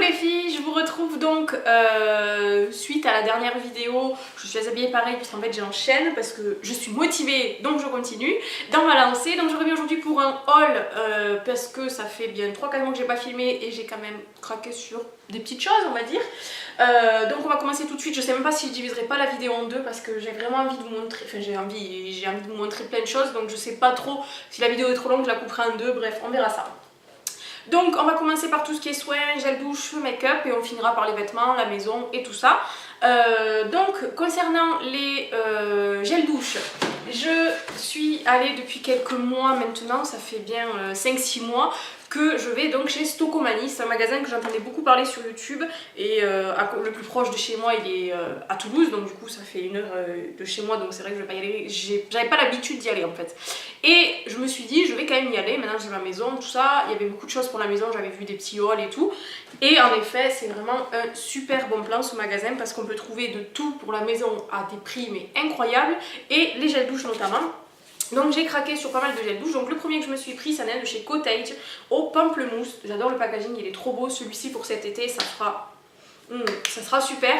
les filles, je vous retrouve donc suite à la dernière vidéo. Je suis habillée pareil puisqu'en fait j'enchaîne parce que je suis motivée, donc je continue dans ma lancée. Donc je reviens aujourd'hui pour un haul parce que ça fait bien 3-4 mois que j'ai pas filmé et j'ai quand même craqué sur des petites choses, on va dire. Donc on va commencer tout de suite. Je sais même pas si je diviserai pas la vidéo en deux parce que j'ai vraiment envie de vous montrer, enfin j'ai envie de vous montrer plein de choses, donc je sais pas trop si la vidéo est trop longue, je la couperai en deux, bref on verra ça. Donc on va commencer par tout ce qui est soins, gel douche, make-up et on finira par les vêtements, la maison et tout ça. Donc concernant les gel douche, je suis allée depuis quelques mois maintenant, ça fait bien 5-6 mois que je vais donc chez Stocomanie. C'est un magasin que j'entendais beaucoup parler sur YouTube et le plus proche de chez moi il est à Toulouse, donc du coup ça fait 1 heure de chez moi, donc c'est vrai que je vais pas y aller, j'avais pas l'habitude d'y aller en fait. Et je me suis dit je vais quand même y aller, maintenant j'ai ma maison, tout ça, il y avait beaucoup de choses pour la maison, j'avais vu des petits hauls et tout. Et en effet c'est vraiment un super bon plan ce magasin parce qu'on peut trouver de tout pour la maison à des prix mais incroyables, et les gels douche notamment. Donc j'ai craqué sur pas mal de gel douche. Donc le premier que je me suis pris, ça vient de chez Cottage au pamplemousse. J'adore le packaging, il est trop beau. Celui-ci pour cet été, ça sera super.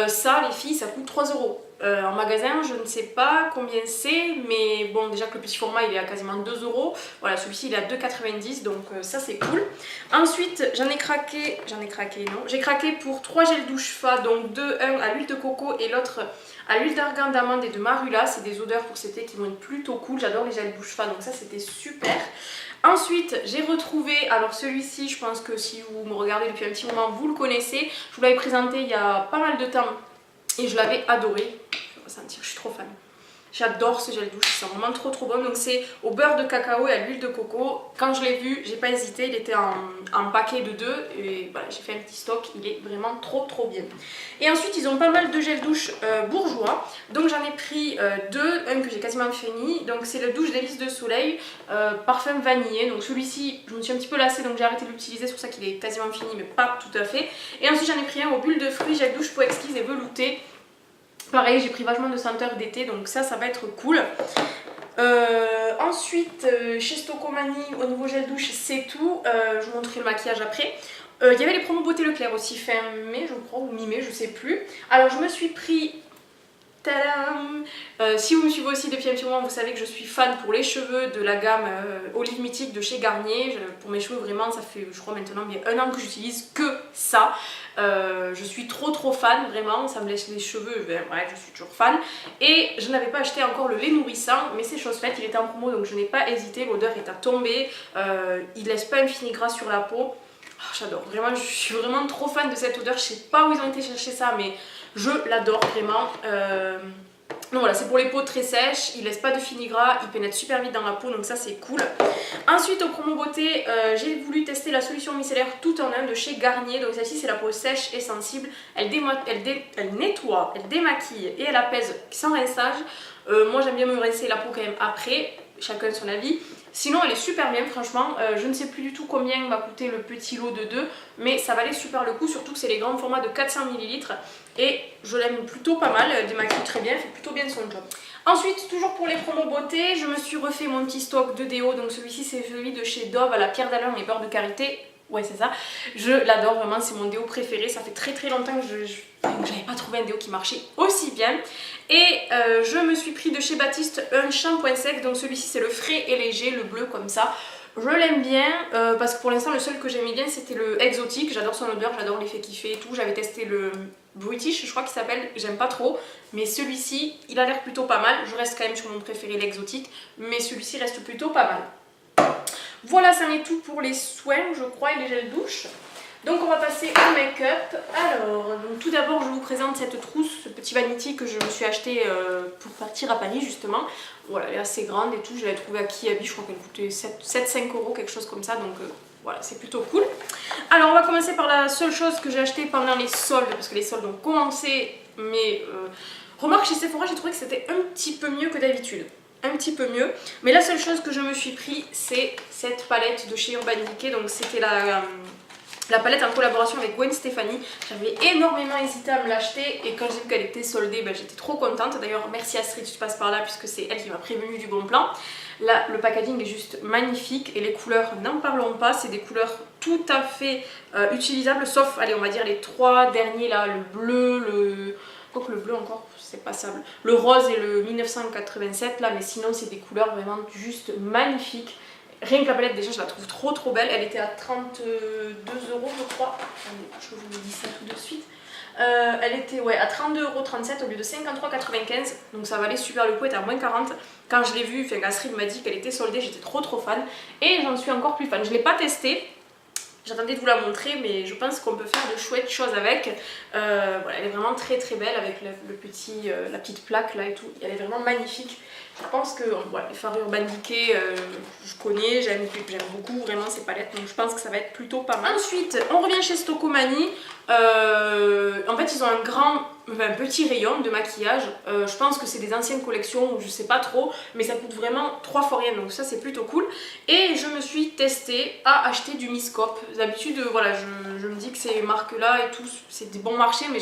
Ça les filles, ça coûte 3 €. En magasin, je ne sais pas combien c'est, mais bon, déjà que le petit format il est à quasiment 2 €. Voilà, celui-ci il est à 2,90 €, donc ça c'est cool. Ensuite, j'ai craqué pour 3 gels douche Fa, donc un à l'huile de coco et l'autre à l'huile d'argan d'amande et de marula. C'est des odeurs pour cet été qui vont être plutôt cool. J'adore les gels douche Fa, donc ça c'était super. Ensuite, j'ai retrouvé, alors celui-ci, je pense que si vous me regardez depuis un petit moment, vous le connaissez. Je vous l'avais présenté il y a pas mal de temps et je l'avais adoré. Je vais ressentir, je suis trop fan. J'adore ce gel douche, c'est vraiment trop bon. Donc c'est au beurre de cacao et à l'huile de coco. Quand je l'ai vu, j'ai pas hésité, il était en paquet de 2 et voilà, j'ai fait un petit stock, il est vraiment trop bien. Et ensuite ils ont pas mal de gel douche bourgeois, donc j'en ai pris 2, un que j'ai quasiment fini. Donc c'est le douche délice de soleil, parfum vanillé. Donc celui-ci je me suis un petit peu lassée, donc j'ai arrêté de l'utiliser, c'est pour ça qu'il est quasiment fini mais pas tout à fait. Et ensuite j'en ai pris un aux bulles de fruits, gel douche peau exquise et velouté. Pareil, j'ai pris vachement de senteurs d'été, donc ça va être cool. Ensuite, chez Stocomanie, au niveau gel douche, c'est tout. Je vous montrerai le maquillage après. Il y avait les promos Beauté Leclerc aussi, fin mai, je crois, ou mi-mai, je sais plus. Alors, je me suis pris... Tadam! Si vous me suivez aussi depuis un petit moment, vous savez que je suis fan pour les cheveux de la gamme Olive Mythique de chez Garnier. Pour mes cheveux, vraiment, ça fait, je crois maintenant, bien 1 an que j'utilise que ça. Je suis trop fan, vraiment, ça me laisse les cheveux, ben, bref, je suis toujours fan. Et je n'avais pas acheté encore le lait nourrissant, mais c'est chose faite, il était en promo, donc je n'ai pas hésité, l'odeur est à tomber. Il laisse pas un fini gras sur la peau. Oh, j'adore, vraiment, je suis vraiment trop fan de cette odeur. Je sais pas où ils ont été chercher ça, mais je l'adore vraiment. Donc voilà, c'est pour les peaux très sèches, il laisse pas de fini gras, il pénètre super vite dans la peau, donc ça c'est cool. Ensuite au promo beauté, j'ai voulu tester la solution micellaire tout en un de chez Garnier. Donc celle-ci c'est la peau sèche et sensible, elle nettoie, elle démaquille et elle apaise sans rinçage. Moi j'aime bien me rincer la peau quand même après, chacun son avis. Sinon elle est super bien franchement, je ne sais plus du tout combien m'a coûté le petit lot de 2, mais ça valait super le coup, surtout que c'est les grands formats de 400 ml et je l'aime plutôt pas mal, elle démaquille très bien, elle fait plutôt bien son job. Ensuite, toujours pour les promos beauté, je me suis refait mon petit stock de déo, donc celui-ci c'est celui de chez Dove à la pierre d'Alain et beurre de karité. Ouais c'est ça, je l'adore vraiment, c'est mon déo préféré, ça fait très longtemps que j'avais pas trouvé un déo qui marchait aussi bien. Et je me suis pris de chez Baptiste un shampoing sec, donc celui-ci c'est le frais et léger, le bleu comme ça. Je l'aime bien parce que pour l'instant le seul que j'aimais bien c'était le exotique, j'adore son odeur, j'adore l'effet qu'il fait et tout. J'avais testé le British je crois qu'il s'appelle, j'aime pas trop, mais celui-ci il a l'air plutôt pas mal. Je reste quand même sur mon préféré l'exotique, mais celui-ci reste plutôt pas mal. Voilà, ça en est tout pour les soins je crois et les gels douche. Donc on va passer au make-up. Alors, donc, tout d'abord je vous présente cette trousse, ce petit vanity que je me suis acheté pour partir à Paris justement. Voilà, elle est assez grande et tout, je l'ai trouvée à Kiabi, je crois qu'elle coûtait 7-5 €, quelque chose comme ça, donc voilà, c'est plutôt cool. Alors on va commencer par la seule chose que j'ai achetée pendant les soldes, parce que les soldes ont commencé, mais remarque chez Sephora j'ai trouvé que c'était un petit peu mieux que d'habitude. Un petit peu mieux, mais la seule chose que je me suis pris c'est cette palette de chez Urban Decay, donc c'était la palette en collaboration avec Gwen Stefani. J'avais énormément hésité à me l'acheter et quand j'ai vu qu'elle était soldée, ben, j'étais trop contente. D'ailleurs merci Astrid, tu passes par là puisque c'est elle qui m'a prévenue du bon plan. Là le packaging est juste magnifique et les couleurs, n'en parlons pas, c'est des couleurs tout à fait utilisables, sauf, allez, on va dire les 3 derniers là, le bleu, le... Quoique le bleu encore, c'est passable. Le rose et le 1987 là, mais sinon c'est des couleurs vraiment juste magnifiques. Rien que la palette, déjà je la trouve trop belle. Elle était à 32 € je crois. Attendez, je vous dis ça tout de suite. Elle était à 32,37 € au lieu de 53,95 €. Donc ça valait super le coup, elle était à moins 40. Quand je l'ai vue, Astrid m'a dit qu'elle était soldée, j'étais trop fan. Et j'en suis encore plus fan. Je ne l'ai pas testée. J'attendais de vous la montrer, mais je pense qu'on peut faire de chouettes choses avec. Voilà, elle est vraiment très belle avec la petite plaque là et tout. Elle est vraiment magnifique. Je pense que voilà, les fard Urban Decay, je connais, j'aime beaucoup vraiment ces palettes, donc je pense que ça va être plutôt pas mal. Ensuite, on revient chez Stocomanie. En fait, ils ont un petit rayon de maquillage. Je pense que c'est des anciennes collections, je sais pas trop, mais ça coûte vraiment 3 fois rien, donc ça c'est plutôt cool. Et je me suis testée à acheter du Miscope. D'habitude, voilà, je me dis que ces marques-là et tout, c'est des bons marchés, mais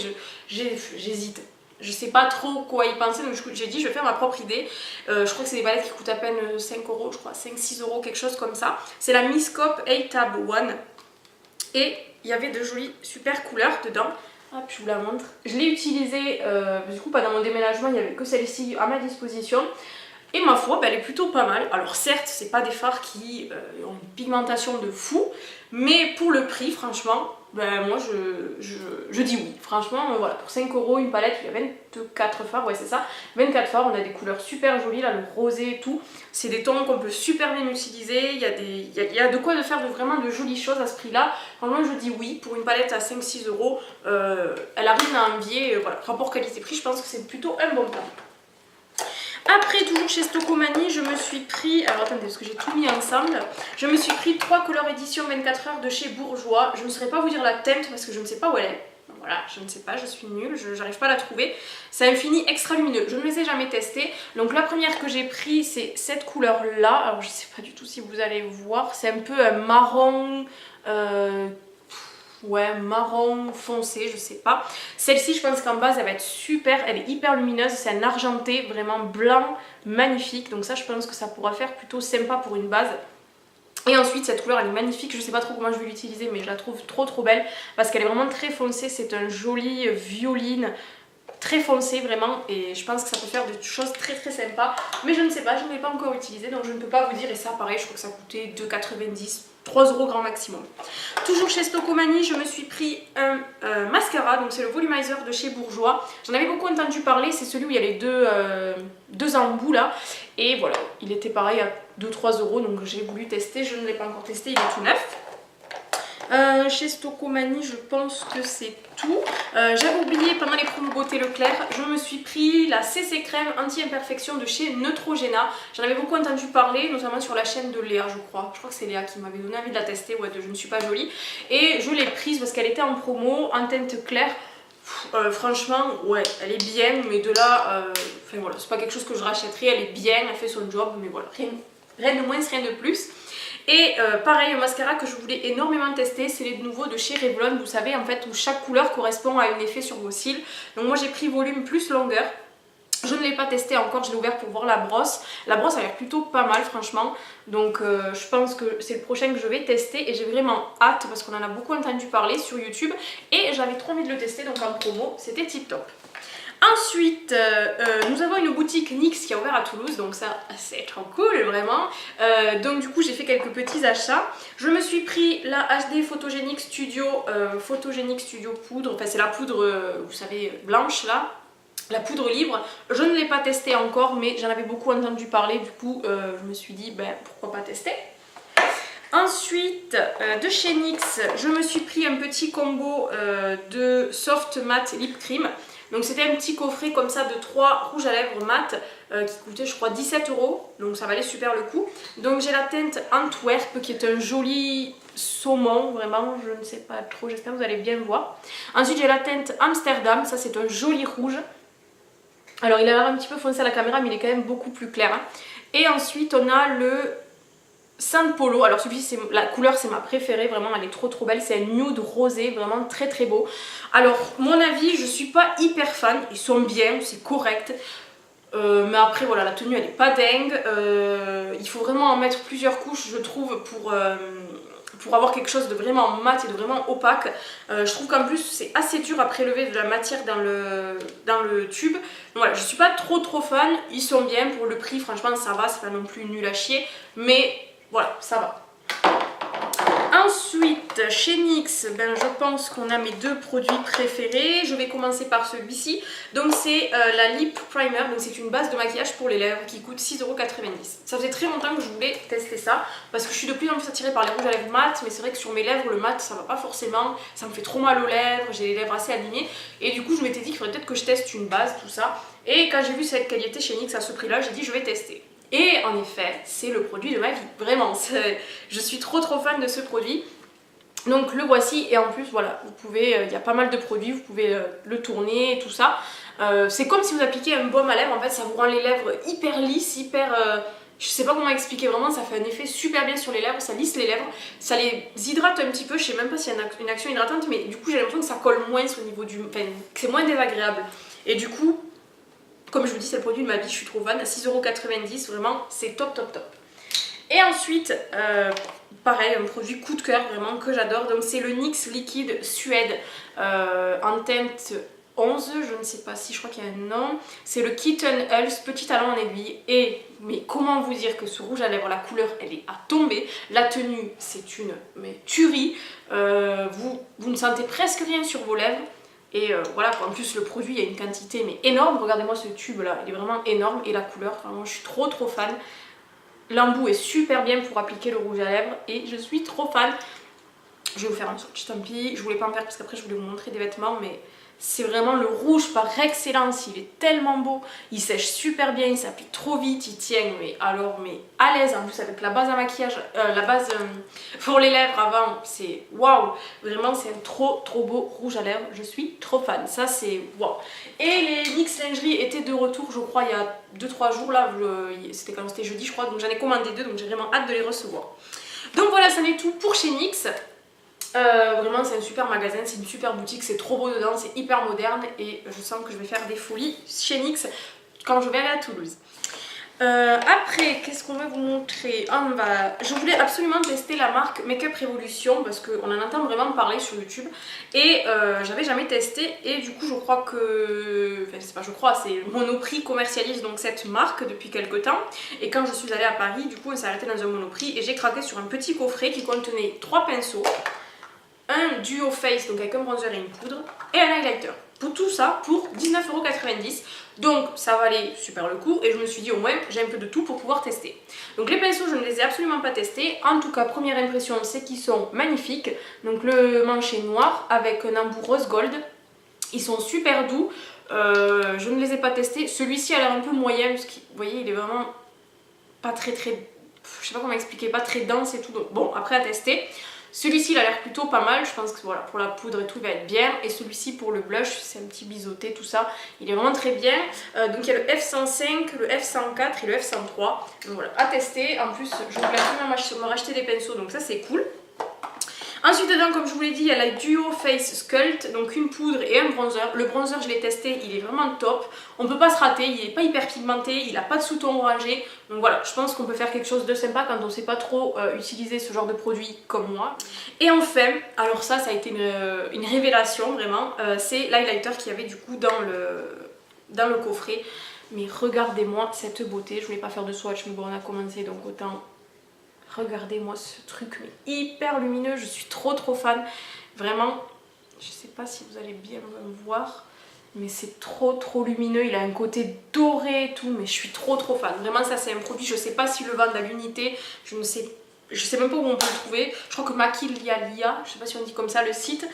j'hésite. Je sais pas trop quoi y penser, donc j'ai dit je vais faire ma propre idée. Je crois que c'est des palettes qui coûtent à peine 5 €, je crois, 5-6 €, quelque chose comme ça. C'est la Miscope A-Tab One. Et il y avait de jolies super couleurs dedans. Hop, je vous la montre. Je l'ai utilisée, du coup, pendant mon déménagement, il n'y avait que celle-ci à ma disposition. Et ma foi, elle est plutôt pas mal. Alors certes, c'est pas des fards qui ont une pigmentation de fou, mais pour le prix, franchement, moi je dis oui. Franchement, voilà, pour 5 € une palette, il y a 24 fards, ouais c'est ça, 24 fards, on a des couleurs super jolies, là, le rosé et tout. C'est des tons qu'on peut super bien utiliser, il y a de quoi de faire vraiment de jolies choses à ce prix-là. Franchement, je dis oui, pour une palette à 5-6 €, elle arrive à envier, voilà, rapport qualité-prix, je pense que c'est plutôt un bon plan. Après, toujours chez Stocomanie, je me suis pris, alors attendez parce que j'ai tout mis ensemble, je me suis pris 3 Color Edition 24 heures de chez Bourjois. Je ne saurais pas vous dire la teinte parce que je ne sais pas où elle est. Voilà, je ne sais pas, je suis nulle, j'arrive pas à la trouver. C'est Infini Extra Lumineux, je ne les ai jamais testés. Donc la première que j'ai pris, c'est cette couleur là. Alors je sais pas du tout si vous allez voir, c'est un peu un marron... ouais, marron foncé, je sais pas. Celle-ci, je pense qu'en base, elle va être super, elle est hyper lumineuse, c'est un argenté, vraiment blanc, magnifique. Donc ça, je pense que ça pourra faire plutôt sympa pour une base. Et ensuite, cette couleur, elle est magnifique, je sais pas trop comment je vais l'utiliser, mais je la trouve trop belle, parce qu'elle est vraiment très foncée, c'est un joli violine, très foncé vraiment, et je pense que ça peut faire des choses très sympas. Mais je ne sais pas, je ne l'ai pas encore utilisé, donc je ne peux pas vous dire. Et ça, pareil, je crois que ça coûtait 2,90 €. 3 € grand maximum. Toujours chez Stocomanie, je me suis pris un mascara, donc c'est le Volumizer de chez Bourjois. J'en avais beaucoup entendu parler, c'est celui où il y a les deux embouts là. Et voilà, il était pareil à 2-3 €, donc j'ai voulu tester, je ne l'ai pas encore testé, il est tout neuf. Chez Stocomanie, je pense que c'est tout. J'avais oublié, pendant les promos beauté Leclerc, je me suis pris la CC crème anti-imperfection de chez Neutrogena. J'en avais beaucoup entendu parler, notamment sur la chaîne de Léa, je crois. Je crois que c'est Léa qui m'avait donné envie de la tester, ouais, de Je ne suis pas jolie. Et je l'ai prise parce qu'elle était en promo, en teinte claire. Franchement, ouais, elle est bien, mais de là, enfin voilà, c'est pas quelque chose que je rachèterais. Elle est bien, elle fait son job, mais voilà, rien de moins, rien de plus. Et pareil, un mascara que je voulais énormément tester, c'est les nouveaux de chez Revlon, vous savez, en fait, où chaque couleur correspond à un effet sur vos cils. Donc moi j'ai pris volume plus longueur. Je ne l'ai pas testé encore, je l'ai ouvert pour voir la brosse. La brosse a l'air plutôt pas mal franchement. Donc je pense que c'est le prochain que je vais tester et j'ai vraiment hâte parce qu'on en a beaucoup entendu parler sur YouTube. Et j'avais trop envie de le tester, donc en promo, c'était tip top. Ensuite, nous avons une boutique NYX qui a ouvert à Toulouse, donc ça c'est trop cool vraiment. Donc du coup j'ai fait quelques petits achats. Je me suis pris la HD Photogenic Studio poudre, enfin c'est la poudre, vous savez, blanche là. La poudre libre, je ne l'ai pas testée encore, mais j'en avais beaucoup entendu parler, du coup je me suis dit pourquoi pas tester. Ensuite, de chez NYX, je me suis pris un petit combo de Soft Matte Lip Cream. Donc c'était un petit coffret comme ça de 3 rouges à lèvres mat qui coûtait je crois 17 €, donc ça valait super le coup. Donc j'ai la teinte Antwerp qui est un joli saumon, vraiment je ne sais pas trop, j'espère que vous allez bien le voir. Ensuite j'ai la teinte Amsterdam, ça c'est un joli rouge. Alors il a l'air un petit peu foncé à la caméra mais il est quand même beaucoup plus clair. Hein. Et ensuite on a le Sand Polo, alors celui-ci, la couleur c'est ma préférée, vraiment elle est trop belle, c'est un nude rosé, vraiment très beau. Alors mon avis, je suis pas hyper fan, ils sont bien, c'est correct, mais après voilà, la tenue elle est pas dingue, il faut vraiment en mettre plusieurs couches je trouve pour avoir quelque chose de vraiment mat et de vraiment opaque. Je trouve qu'en plus c'est assez dur à prélever de la matière dans le tube. Donc voilà, je suis pas trop fan, ils sont bien pour le prix, franchement ça va, c'est pas non plus nul à chier, mais voilà, ça va. Ensuite, chez NYX, ben, je pense qu'on a mes deux produits préférés. Je vais commencer par celui-ci. Donc c'est la Lip Primer, donc c'est une base de maquillage pour les lèvres qui coûte 6,90 €. Ça faisait très longtemps que je voulais tester ça parce que je suis de plus en plus attirée par les rouges à lèvres mat, mais c'est vrai que sur mes lèvres, le mat ça va pas forcément, ça me fait trop mal aux lèvres, j'ai les lèvres assez abîmées et du coup je m'étais dit qu'il faudrait peut-être que je teste une base, tout ça. Et quand j'ai vu cette qualité chez NYX à ce prix-là, j'ai dit je vais tester. Et en effet, c'est le produit de ma vie, vraiment, je suis trop fan de ce produit. Donc le voici et en plus voilà, vous pouvez, il y a pas mal de produits, vous pouvez le tourner et tout ça. C'est comme si vous appliquez un baume à lèvres, en fait ça vous rend les lèvres hyper lisses, hyper... je sais pas comment expliquer, vraiment ça fait un effet super bien sur les lèvres, ça lisse les lèvres, ça les hydrate un petit peu, je sais même pas s'il y a une action hydratante, mais du coup j'ai l'impression que ça colle moins au niveau du... Enfin, que c'est moins désagréable. Et du coup, comme je vous dis, c'est le produit de ma vie, je suis trop fan, à 6,90 €, vraiment c'est top. Et ensuite, pareil, un produit coup de cœur vraiment que j'adore, donc c'est le NYX Liquid Suède en teinte 11, je ne sais pas si, je crois qu'il y a un nom. C'est le Kitten Hulse Petit Talon en aiguille. Et, mais comment vous dire que ce rouge à lèvres, la couleur, elle est à tomber. La tenue, c'est une tuerie. Vous ne sentez presque rien sur vos lèvres. Et voilà, en plus le produit, il y a une quantité mais énorme. Regardez-moi ce tube là, il est vraiment énorme. Et la couleur, vraiment, je suis trop fan. L'embout est super bien pour appliquer le rouge à lèvres et je suis trop fan. Je vais vous faire un swatch, tant pis. Je voulais pas en faire parce qu'après je voulais vous montrer des vêtements, mais c'est vraiment le rouge par excellence. Il est tellement beau, il sèche super bien, il s'applique trop vite, il tient mais alors mais à l'aise. En plus avec la base à maquillage, la base pour les lèvres avant, c'est waouh. Vraiment c'est un trop beau rouge à lèvres. Je suis trop fan. Ça c'est waouh. Et les NYX Lingerie étaient de retour, je crois il y a 2-3 jours là. C'était quand c'était jeudi je crois, donc j'en ai commandé 2, donc j'ai vraiment hâte de les recevoir. Donc voilà, ça en est tout pour chez NYX. Vraiment c'est un super magasin, c'est une super boutique, c'est trop beau dedans, c'est hyper moderne et je sens que je vais faire des folies chez NYX quand je vais aller à Toulouse. Après, qu'est-ce qu'on va vous montrer? Je voulais absolument tester la marque Makeup Revolution parce qu'on en entend vraiment parler sur YouTube et j'avais jamais testé et du coup je crois que... Enfin c'est pas je crois, c'est Monoprix commercialise donc cette marque depuis quelques temps et quand je suis allée à Paris du coup on s'est arrêté dans un Monoprix et j'ai craqué sur un petit coffret qui contenait 3 pinceaux, un duo face donc avec un bronzer et une poudre et un highlighter. Pour tout ça pour 19,90 €. Donc ça valait super le coup et je me suis dit au moins j'ai un peu de tout pour pouvoir tester. Donc les pinceaux je ne les ai absolument pas testés. En tout cas première impression c'est qu'ils sont magnifiques. Donc le manche est noir avec un embout rose gold. Ils sont super doux. Je ne les ai pas testés. Celui-ci a l'air un peu moyen parce que vous voyez il est vraiment pas très je sais pas comment expliquer, pas très dense et tout. Donc, bon après à tester. Celui-ci il a l'air plutôt pas mal, je pense que voilà pour la poudre et tout il va être bien. Et celui-ci pour le blush, c'est un petit biseauté tout ça, il est vraiment très bien. Donc il y a le F105, le F104 et le F103. Donc voilà, à tester. En plus je voulais absolument me racheter des pinceaux donc ça c'est cool. Ensuite dedans comme je vous l'ai dit il y a la Duo Face Sculpt, donc une poudre et un bronzer. Le bronzer je l'ai testé, il est vraiment top, on peut pas se rater, il est pas hyper pigmenté, il a pas de sous-ton orangé. Donc voilà, je pense qu'on peut faire quelque chose de sympa quand on sait pas trop utiliser ce genre de produit comme moi. Et enfin, alors ça a été une révélation vraiment, c'est l'highlighter qu'il y avait du coup dans le coffret. Mais regardez-moi cette beauté, je voulais pas faire de swatch mais bon on a commencé donc autant... Regardez-moi ce truc mais hyper lumineux, je suis trop fan. Vraiment, je sais pas si vous allez bien me voir, mais c'est trop lumineux. Il a un côté doré et tout, mais je suis trop fan. Vraiment ça c'est un produit, je sais pas s'ils le vendent à l'unité, je sais même pas où on peut le trouver. Je crois que Maquilllia, je sais pas si on dit comme ça le site,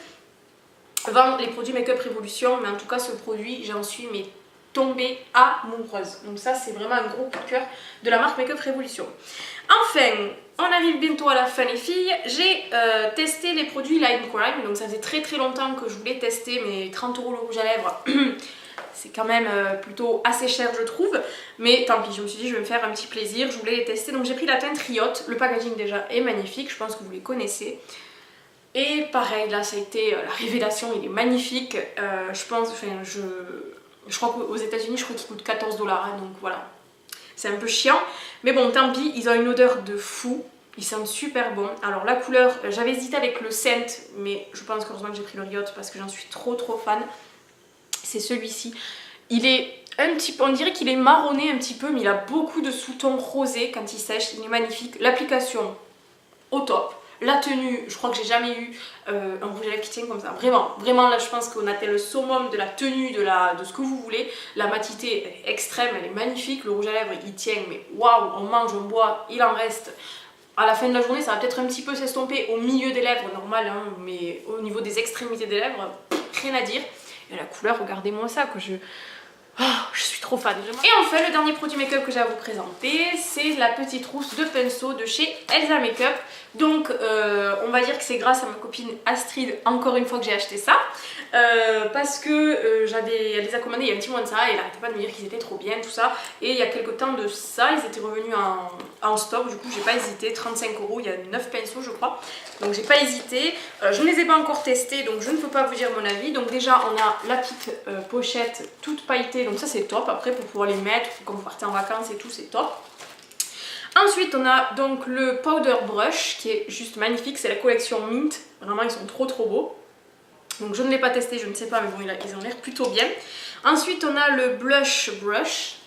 vend les produits Makeup Revolution, mais en tout cas ce produit j'en suis mais tombée amoureuse. Donc ça c'est vraiment un gros coup de cœur de la marque Makeup Revolution. Enfin, on arrive bientôt à la fin les filles. J'ai testé les produits Line Crime, donc ça faisait très longtemps que je voulais tester, mais 30 € le rouge à lèvres, c'est quand même plutôt assez cher je trouve. Mais tant pis, je me suis dit je vais me faire un petit plaisir, je voulais les tester. Donc j'ai pris la teinte Riot, le packaging déjà est magnifique, je pense que vous les connaissez. Et pareil, là ça a été la révélation, il est magnifique. Je pense, enfin je crois qu'aux États-Unis, je crois qu'il coûte 14 $, hein, donc voilà. C'est un peu chiant, mais bon, tant pis, ils ont une odeur de fou. Ils sentent super bon. Alors la couleur, j'avais hésité avec le Scent, mais je pense qu'heureusement que j'ai pris le Riot parce que j'en suis trop fan. C'est celui-ci. Il est un petit peu, on dirait qu'il est marronné un petit peu, mais il a beaucoup de sous-tons rosés quand il sèche. Il est magnifique. L'application, au top. La tenue, je crois que j'ai jamais eu un rouge à lèvres qui tient comme ça. Vraiment là je pense qu'on atteint le summum de la tenue, de ce que vous voulez. La matité elle est extrême, elle est magnifique. Le rouge à lèvres il tient, mais waouh, on mange, on boit, il en reste. À la fin de la journée, ça va peut-être un petit peu s'estomper au milieu des lèvres, normal, hein, mais au niveau des extrémités des lèvres, rien à dire. Et la couleur, regardez-moi ça, que je suis trop fan. Et enfin, le dernier produit make-up que j'ai à vous présenter, c'est la petite trousse de pinceau de chez Elsa Makeup. Donc, on va dire que c'est grâce à ma copine Astrid, encore une fois, que j'ai acheté ça. Parce que elle les a commandés il y a un petit mois de ça et elle n'arrêtait pas de me dire qu'ils étaient trop bien, tout ça. Et il y a quelques temps de ça, ils étaient revenus en stock. Du coup, j'ai pas hésité. 35 €, il y a 9 pinceaux, je crois. Donc, j'ai pas hésité. Je ne les ai pas encore testés, donc je ne peux pas vous dire mon avis. Donc, déjà, on a la petite pochette toute pailletée. Donc, ça, c'est top. Après, pour pouvoir les mettre, quand vous partez en vacances et tout, c'est top. Ensuite, on a donc le Powder Brush qui est juste magnifique. C'est la collection Mint. Vraiment, ils sont trop beaux. Donc je ne l'ai pas testé, je ne sais pas, mais bon, ils ont l'air plutôt bien. Ensuite, on a le Blush Brush.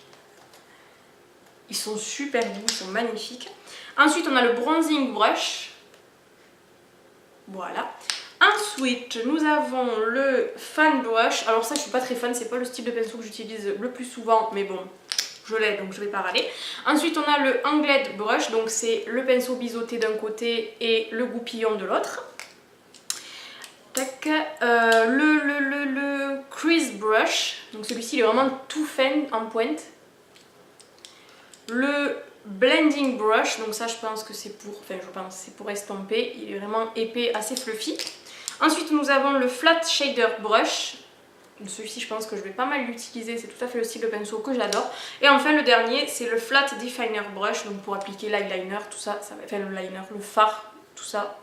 Ils sont super doux, ils sont magnifiques. Ensuite, on a le Bronzing Brush. Voilà. Ensuite, nous avons le Fan Brush. Alors ça, je suis pas très fan, c'est pas le style de pinceau que j'utilise le plus souvent, mais bon, je l'ai, donc je vais pas râler. Ensuite, on a le Angled Brush, donc c'est le pinceau biseauté d'un côté et le goupillon de l'autre. Le Crease Brush, donc celui-ci il est vraiment tout fin en pointe. Le Blending Brush, donc ça je pense que c'est pour estomper, il est vraiment épais, assez fluffy. Ensuite nous avons le Flat Shader Brush, celui-ci je pense que je vais pas mal l'utiliser, c'est tout à fait le style de pinceau que j'adore. Et enfin le dernier c'est le Flat Definer Brush, donc pour appliquer l'eyeliner, tout ça, ça va faire le liner, le fard, tout ça.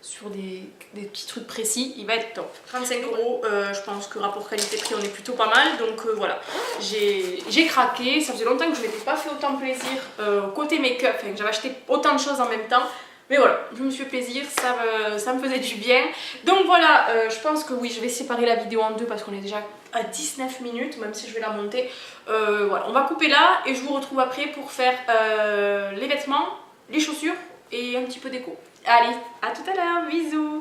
Sur des petits trucs précis, il va être top. 35 €, je pense que rapport qualité-prix on est plutôt pas mal, donc voilà, j'ai craqué. Ça faisait longtemps que je ne m'étais pas fait autant plaisir côté make-up, enfin, j'avais acheté autant de choses en même temps, mais voilà, je me suis fait plaisir, ça me faisait du bien. Donc voilà, je pense que oui, je vais séparer la vidéo en deux parce qu'on est déjà à 19 minutes, même si je vais la monter. Voilà, on va couper là et je vous retrouve après pour faire les vêtements, les chaussures et un petit peu déco. Allez, à tout à l'heure, bisous!